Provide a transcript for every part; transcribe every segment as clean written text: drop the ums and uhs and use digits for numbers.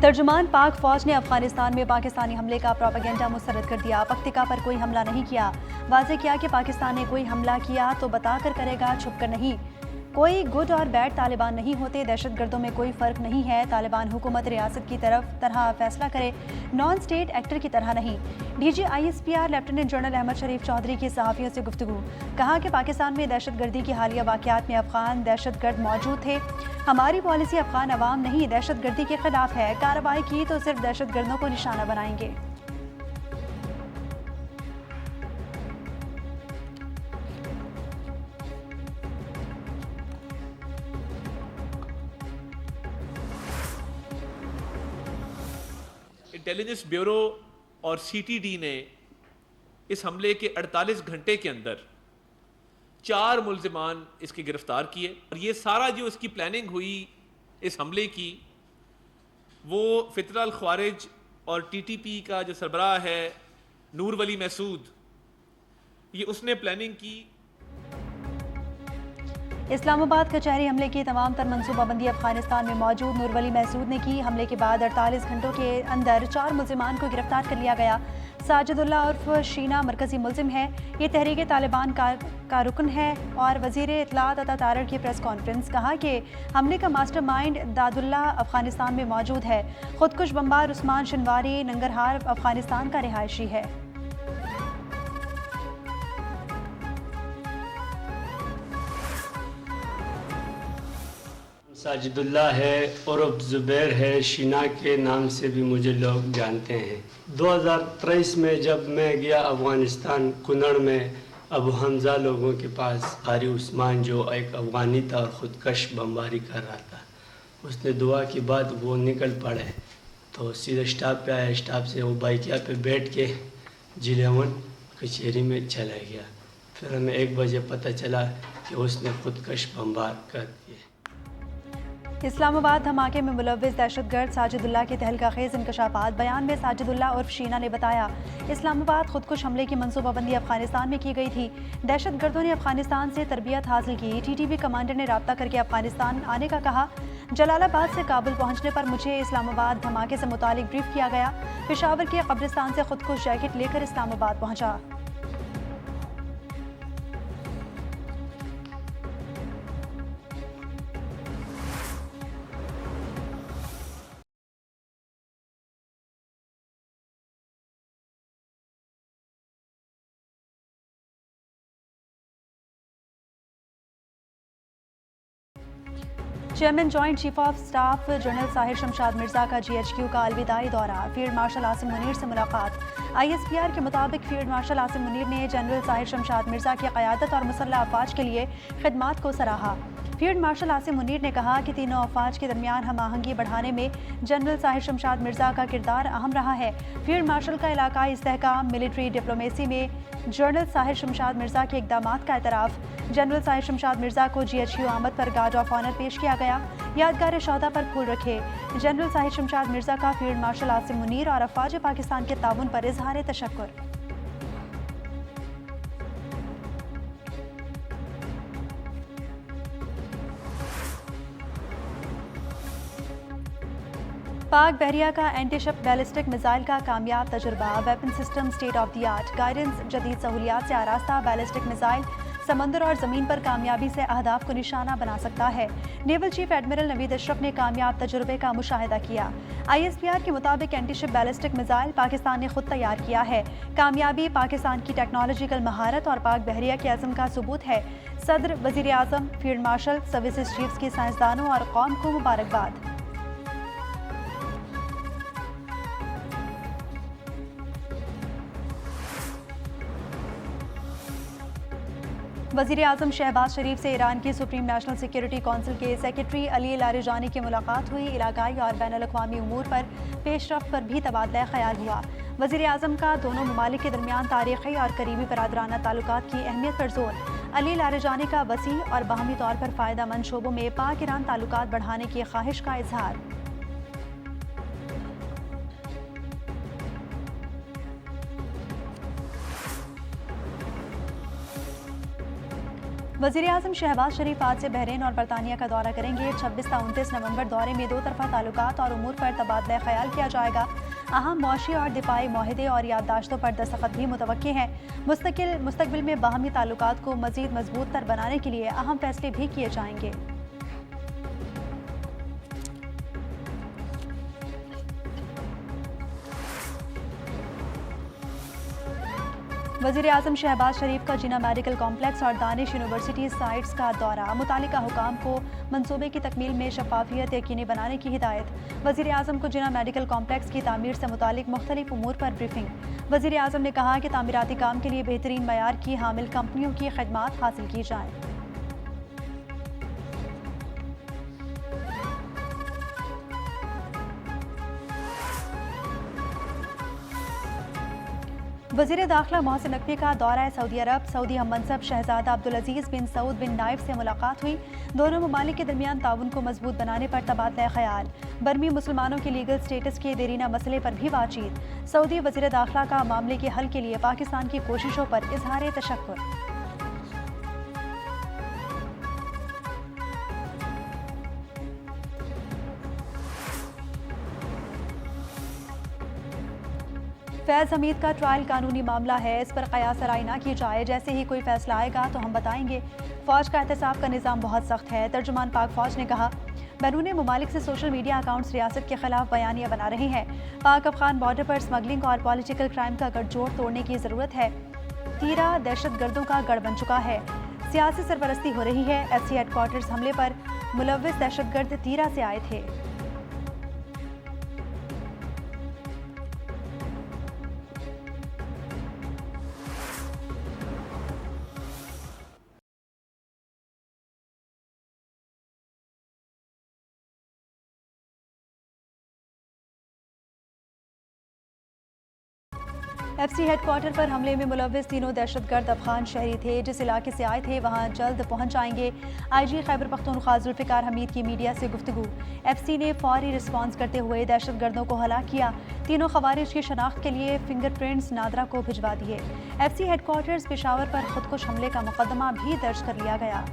तर्जुमान पाक फौज ने अफगानिस्तान में पाकिस्तानी हमले का प्रोपेगेंडा मुस्तरद कर दिया। पख्तिका पर कोई हमला नहीं किया। वाज़े किया कि पाकिस्तान ने कोई हमला किया तो बताकर करेगा, छुप कर नहीं। कोई गुड और बैड तालिबान नहीं होते। दहशतगर्दों में कोई फ़र्क नहीं है। तालिबान हुकूमत रियासत की तरह फैसला करे, नॉन स्टेट एक्टर की तरह नहीं। DG ISPR lieutenant general Ahmed Sharif Chaudhry की सहाफ़ियों से गुफ्तगू। कहा कि पाकिस्तान में दहशतगर्दी की हालिया वाक़यात में अफगान दहशतगर्द मौजूद थे। हमारी पॉलिसी अफगान अवाम नहीं दहशतगर्दी के खिलाफ है। कार्रवाई की तो सिर्फ दहशतगर्दों को निशाना बनाएंगे। इंटेलिजेंस ब्यूरो और CTD ने इस हमले के 48 घंटे के अंदर 4 मुल्जिमान इसके गिरफ्तार किए। और ये सारा जो इसकी प्लानिंग हुई इस हमले की, वो फितरा अल ख्वारिज और TTP का जो सरबराह है नूर वली महसूद, ये उसने प्लानिंग की। इस्लामाबाद कचहरी हमले की तमाम तर मनसूबाबंदी अफगानिस्तान में मौजूद नूर वली महसूद ने की। हमले के बाद 48 घंटों के अंदर 4 मुल्जिमान को गिरफ्तार कर लिया गया। साजिदुल्लाह उर्फ शीना मरकजी मुल्जिम है। ये तहरीक तालिबान का रुकन है। और वजीर इत्तलात अता तारड़ की प्रेस कॉन्फ्रेंस, कहा कि हमले का मास्टरमाइंड दादुल्ला अफगानिस्तान में मौजूद है। खुदकुश बमबार उस्मान शनवारी नंगरहार अफगानिस्तान का रिहायशी है। साजिदुल्ला है और ज़ुबैर है, शीना के नाम से भी मुझे लोग जानते हैं। 2023 में जब मैं गया अफ़गानिस्तान, कुनड़ में अबू हमज़ा लोगों के पास, कारी उस्मान जो एक अफ़गानी था और ख़ुदकश बमबारी कर रहा था, उसने दुआ की बाद वो निकल पड़े तो सीधे स्टाफ पे आया। स्टाफ से वो बाइकिया पे बैठ के जिलेवन कचहरी में चला गया। फिर हमें 1 बजे पता चला कि उसने ख़ुदकश बमबार कर दिए। इस्लामाबाद धमाके में मुलव्विस दहशतगर्द साजिदुल्लाह के तहलका-खेज़ इंकशाफात। बयान में साजिदुल्लाह उर्फ शीना ने बताया, इस्लामाबाद खुदकुश हमले की मनसूबाबंदी अफगानिस्तान में की गई थी। दहशतगर्दों ने अफगानिस्तान से तरबियत हासिल की। TTP कमांडर ने राब्ता करके अफगानिस्तान आने का कहा। जलालाबाद से काबुल पहुंचने पर मुझे इस्लामाबाद धमाके से मुतालिक ब्रीफ किया गया। पेशावर के कब्रिस्तान से खुदकुश जैकेट लेकर इस्लामाबाद पहुंचा। Chairman joint chief of staff general Sahir Shamshad Mirza का GHQ का अलविदाई दौरा। फील्ड मार्शल आसिम मुनीर से मुलाकात। ISPR के मुताबिक फील्ड मार्शल आसिम मुनीर ने जनरल साहिर शमशाद मिर्जा की क़यादत और मुसल्लह अफवाज के लिए खिदमात को सराहा। फील्ड मार्शल आसिम मुनीर ने कहा कि तीनों अफवाज के दरमियान हम आहंगी बढ़ाने में जनरल साहिर शमशाद मिर्जा का किरदार अहम रहा है। फील्ड मार्शल का इलाकाई इस्तेहकाम, मिलिट्री डिप्लोमेसी में जनरल साहिर शमशाद मिर्जा के इक़दामात का एतराफ़। जनरल साहिर शमशाद मिर्जा को GHQ आमद पर गार्ड ऑफ ऑनर पेश किया गया। यादगार शोहदा पर फूल रखे। जनरल साहिर शमशाद मिर्जा का फील्ड मार्शल आसिम मुनीर और अफवाज पाकिस्तान के ताउन पर इजहार तशक्कुर। पाक बहरिया का एंटीशिप बैलिस्टिक मिसाइल का कामयाब तजुर्बा। Weapon system state of the art, guidance जदीद सहूलियात से आरास्ता बैलिस्टिक मिसाइल समंदर और ज़मीन पर कामयाबी से अहदाफ को निशाना बना सकता है। Naval chief admiral Naveed Ashraf ने कामयाब तजुर्बे का मुशाहिदा किया। ISPR के मुताबिक एंटीशिप बैलिस्टिक मिसाइल पाकिस्तान ने खुद तैयार किया है। कामयाबी पाकिस्तान की टेक्नोलॉजिकल महारत और पाक बहरिया के अज़म का सबूत है। सदर, वज़ीर आज़म, फील्ड मार्शल, सर्विसेज चीफ्स की साइंसदानों और कौम को मुबारकबाद। वज़ीर आज़म शहबाज शरीफ से ईरान की सुप्रीम नेशनल सिक्योरिटी कौंसिल के सेक्रेटरी अली लारिजानी की मुलाकात हुई। इलाकाई और बैनुल अक़वामी उमूर पर पेशरफ्त पर भी तबादला ख्याल हुआ। वज़ीर आज़म का दोनों ममालिक के दरमियान तारीख़ी और करीबी बरादराना ताल्लुकात की अहमियत पर जोर। अली लारिजानी का वसी और बाहमी तौर पर फ़ायदा मंद शोबों में पाक ईरान ताल्लुकात बढ़ाने की ख्वाहिश का इजहार। वज़ीर-ए-आज़म शहबाज शरीफ आज से बहरीन और बरतानिया का दौरा करेंगे। 26 से 29 नवंबर दौरे में दो तरफा ताल्लुकात और उमूर पर तबादला ख्याल किया जाएगा। अहम मौशी और दिफाई माहिदे और याददाश्तों पर दस्तखत भी मुतवक्की हैं। मुस्तकबिल में बाहमी ताल्लुकात को मज़ीद मजबूत तर बनाने के लिए अहम फैसले भी किए जाएंगे। वज़ीर-ए-आज़म शहबाज शरीफ का जिना मेडिकल कॉम्प्लेक्स और दानिश यूनिवर्सिटी साइट्स का दौरा, मुतालिका हुकाम को मंसूबे की तकमील में शफाफियत यकीनी बनाने की हिदायत। वज़ीर-ए-आज़म को जिना मेडिकल कॉम्प्लेक्स की तामीर से मुतालिक मुख्तलिफ उमूर पर ब्रीफिंग। वज़ीर-ए-आज़म ने कहा कि तामीराती काम के लिए बेहतरीन मयार की हामिल कंपनियों की खदमात हासिल की जाएँ। वज़ीर दाखिला मोहसिन नकवी का दौरा सऊदी अरब। सऊदी हम मनसब शहजादा अब्दुल अजीज़ बिन सऊद बिन नाइफ से मुलाकात हुई। दोनों ममालिक के दरमियान ताउन को मजबूत बनाने पर तबादला ख्याल। बर्मी मुसलमानों के लीगल स्टेटस के देरीना मसले पर भी बातचीत। सऊदी वज़ीर दाखिला का मामले के हल के लिए पाकिस्तान की कोशिशों पर इजहार तशक्कुर। फैज़ हमीद का ट्रायल कानूनी मामला है, इस पर कयास राय ना की जाए। जैसे ही कोई फैसला आएगा तो हम बताएंगे। फौज का एहतसाब का निज़ाम बहुत सख्त है। तर्जुमान पाक फौज ने कहा, बैरून ममालिक से सोशल मीडिया अकाउंट्स रियासत के खिलाफ बयानियाँ बना रहे हैं। पाक अफगान बॉर्डर पर स्मगलिंग और पॉलिटिकल क्राइम का गठजोड़ तोड़ने की ज़रूरत है। तीरा दहशतगर्दों का गढ़ बन चुका है। सियासी सरपरस्ती हो रही है। FC हेडक्वार्टर्स हमले पर मुलव्विस दहशतगर्द तीरा से आए थे। FC हेडक्वार्टर पर हमले में मुलव्विस तीनों दहशतगर्द अफगान शहरी थे। जिस इलाके से आए थे वहां जल्द पहुंच जाएंगे। IG खैबर पख्तूनख्वा जुल्फ़िकार हमीद की मीडिया से गुफ्तगू। FC ने फौरी रिस्पॉन्स करते हुए दहशतगर्दों को हलाक किया। तीनों खवारिज की शनाख्त के लिए फिंगरप्रिंट्स नादरा को भिजवा दिए। FC हेडक्वार्टर्स पेशावर पर खुदकुश हमले का मुकदमा भी दर्ज कर लिया गया।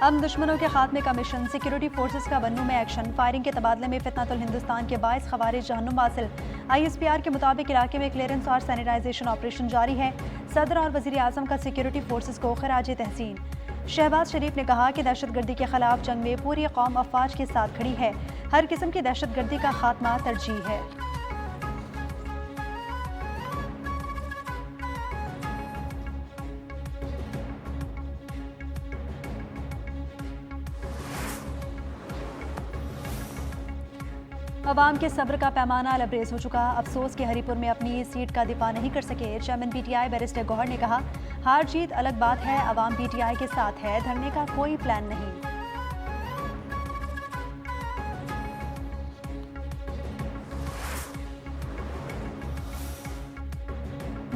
अब दुश्मनों के खात्मे का मिशन। सिक्योरिटी फोर्सेस का बन्नू में एक्शन। फायरिंग के तबादले में फितनतुल हिंदुस्तान के बायस खवारिज जहन्नुम हासिल। ISPR के मुताबिक इलाके में क्लियरेंस और सैनिटाइजेशन ऑपरेशन जारी है। सदर और वज़ीर-ए-आज़म का सिक्योरिटी फोर्सेस को खराज तहसीन। शहबाज शरीफ ने कहा कि दहशतगर्दी के खिलाफ जंग में पूरी कौम अफवाज के साथ खड़ी है। हर किस्म की दहशतगर्दी का खात्मा तरजीह है। अवाम के सब्र का पैमाना लबरेज हो चुका। अफसोस कि हरीपुर में अपनी सीट का दिफा नहीं कर सके। चेयरमैन PTI बैरिस्टर गौहर ने कहा, हार जीत अलग बात है, अवाम PTI के साथ है, धरने का कोई प्लान नहीं।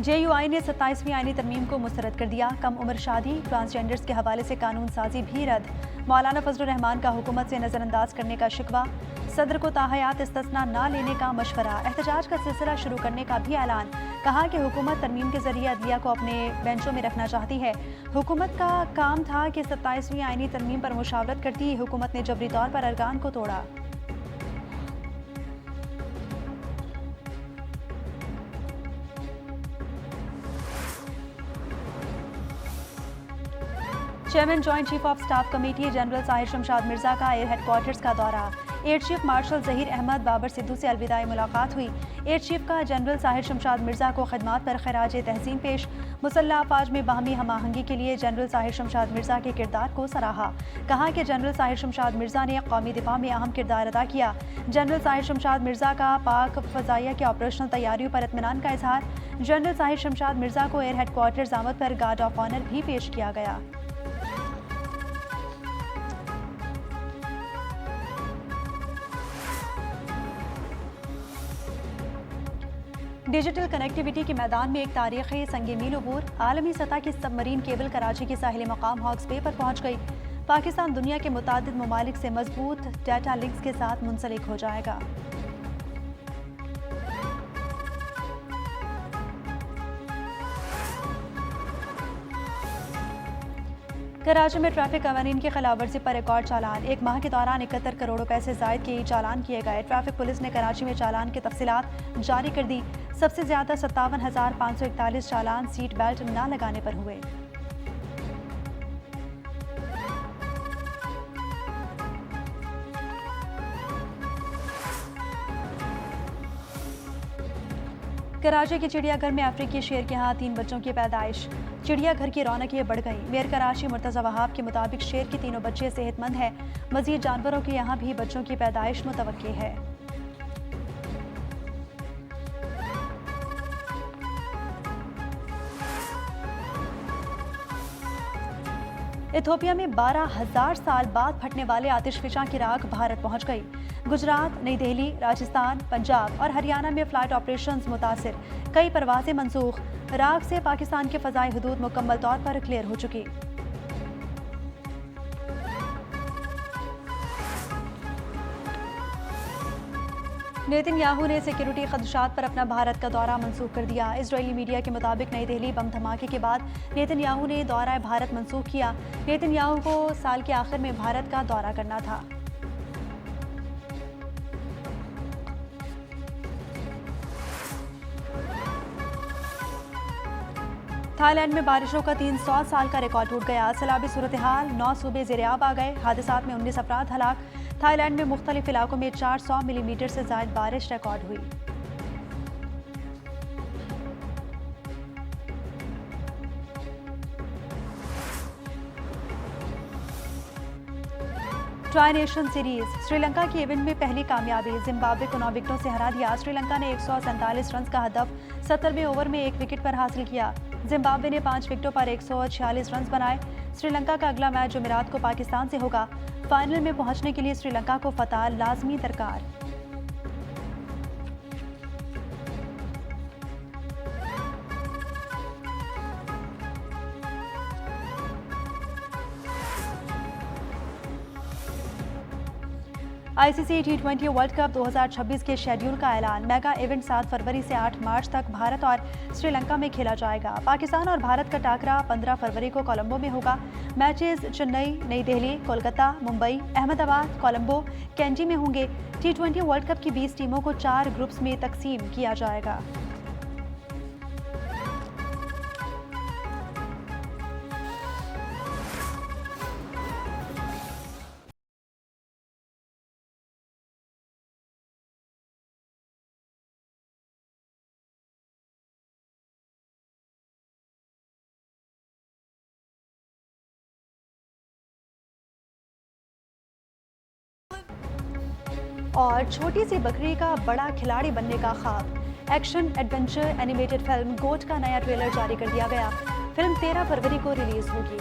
JUI ने 27वीं आईनी तरमीम को मुस्तरद कर दिया। कम उम्र शादी, ट्रांसजेंडर्स के हवाले से कानून साजी भी रद्द। मौलाना फजलुर रहमान का हुकूमत से नजरअंदाज करने का शिकवा। सदर को ताहयात इस्तिस्ना न लेने का मशवरा। एहतजाज का सिलसिला शुरू करने का भी ऐलान। कहा कि हुकूमत तरमीम के जरिए अदलिया को अपने बेंचों में रखना चाहती है। हुकूमत का काम था कि 27वीं आईनी तरमीम पर मुशावरत करती। हुकूमत ने जबरी तौर पर अरकान को तोड़ा। Chairman joint chief of staff committee general Sahir Shamshad Mirza का एयर हेडक्वार्टर्स का दौरा। Air chief marshal Zaheer Ahmed Babar Sidhu से अलविदाई मुलाकात हुई। एयर चीफ का जनरल साहिर शमशाद मिर्जा को खिदमात पर खराज तहसीन पेश। मुसल्लह अफवाज में बाहमी हमाहंगी के लिए जनरल साहिर शमशाद मिर्जा के किरदार को सराहा। कहा कि जनरल साहिर शमशाद मिर्जा ने कौमी दिफा में अहम किरदार अदा किया। जनरल साहिर शमशाद मिर्जा का पाक फ़ज़ाइया की ऑपरेशनल तैयारियों पर इत्मीनान का इजहार। जनरल साहिर शमशाद मिर्जा को एयर हेडक्वार्टर्स आमद पर गार्ड ऑफ ऑनर भी पेश किया गया। डिजिटल कनेक्टिविटी के मैदान में एक तारीखी संग मील अबूर। आलमी सतह की सबमरीन केबल कराची के साहिल मकाम हॉक्स बे पर पहुंच गई। पाकिस्तान दुनिया के मुतादिद ममालिक से मजबूत डाटा लिंक्स के साथ मुंसलिक हो जाएगा। कराची में ट्रैफिक कवानीन की खिलाफ वर्जी पर रिकॉर्ड चालान। एक माह के दौरान 71 करोड़ रुपए से जायद के चालान किए गए। ट्रैफिक पुलिस ने कराची में चालान की तफसीलात जारी कर दी। सबसे ज्यादा 57,541 चालान सीट बेल्ट न लगाने पर हुए। कराची के चिड़ियाघर में अफ्रीकी शेर के यहाँ 3 बच्चों की पैदाइश। चिड़ियाघर की रौनकें बढ़ गई। मेयर कराची मुर्तज़ा वहाब के मुताबिक शेर के तीनों बच्चे सेहतमंद हैं। मज़ीद जानवरों के यहाँ भी बच्चों की पैदाइश मुतवक्की है। इथियोपिया में 12,000 साल बाद फटने वाले आतिशफिशां की राख भारत पहुंच गई। गुजरात, नई दिल्ली, राजस्थान, पंजाब और हरियाणा में फ्लाइट ऑपरेशंस मुतासिर। कई परवाजें मंसूख। राख से पाकिस्तान के फ़ज़ाई हुदूद मुकम्मल तौर पर क्लियर हो चुकी। नेतन्याहू ने सिक्योरिटी खदशात पर अपना भारत का दौरा मंसूख कर दिया। इजरायली मीडिया के मुताबिक नई दिल्ली बम धमाके के बाद नेतन्याहू ने दौरा भारत मंसूख किया। नेतन्याहू को साल के आखिर में भारत का दौरा करना था। थाईलैंड में बारिशों का 300 साल का रिकॉर्ड टूट गया। सैलाबी सूरत हाल, 9 सूबे ज़ेर-ए-आब आ गए। हादसात में 19 अफराद हलाक। थाईलैंड में मुख्तलिफ इलाकों में 400 मिलीमीटर से ज़ायद बारिश रिकॉर्ड हुई। ट्राई नेशन सीरीज, श्रीलंका की इवेंट में पहली कामयाबी। जिम्बाब्वे को 9 विकेटों से हरा दिया। श्रीलंका ने 147 रन का हदफ 70वें ओवर में 1 विकेट पर हासिल किया। जिम्बाब्वे ने 5 विकेटों पर 146 रन बनाए। श्रीलंका का अगला मैच जुमेरात को पाकिस्तान से होगा। फाइनल में पहुंचने के लिए श्रीलंका को फतह लाजमी दरकार। आईसीसी T20 वर्ल्ड कप 2026 के शेड्यूल का ऐलान। मेगा इवेंट 7 फरवरी से 8 मार्च तक भारत और श्रीलंका में खेला जाएगा। पाकिस्तान और भारत का टाकरा 15 फरवरी को कोलंबो में होगा। मैचेस चेन्नई, नई दिल्ली, कोलकाता, मुंबई, अहमदाबाद, कोलंबो, कैंडी में होंगे। T20 वर्ल्ड कप की 20 टीमों को 4 ग्रुप्स में तकसीम किया जाएगा। और छोटी सी बकरी का बड़ा खिलाड़ी बनने का ख्वाब। एक्शन एडवेंचर एनिमेटेड फिल्म गोट का नया ट्रेलर जारी कर दिया गया। फिल्म 13 फरवरी को रिलीज होगी।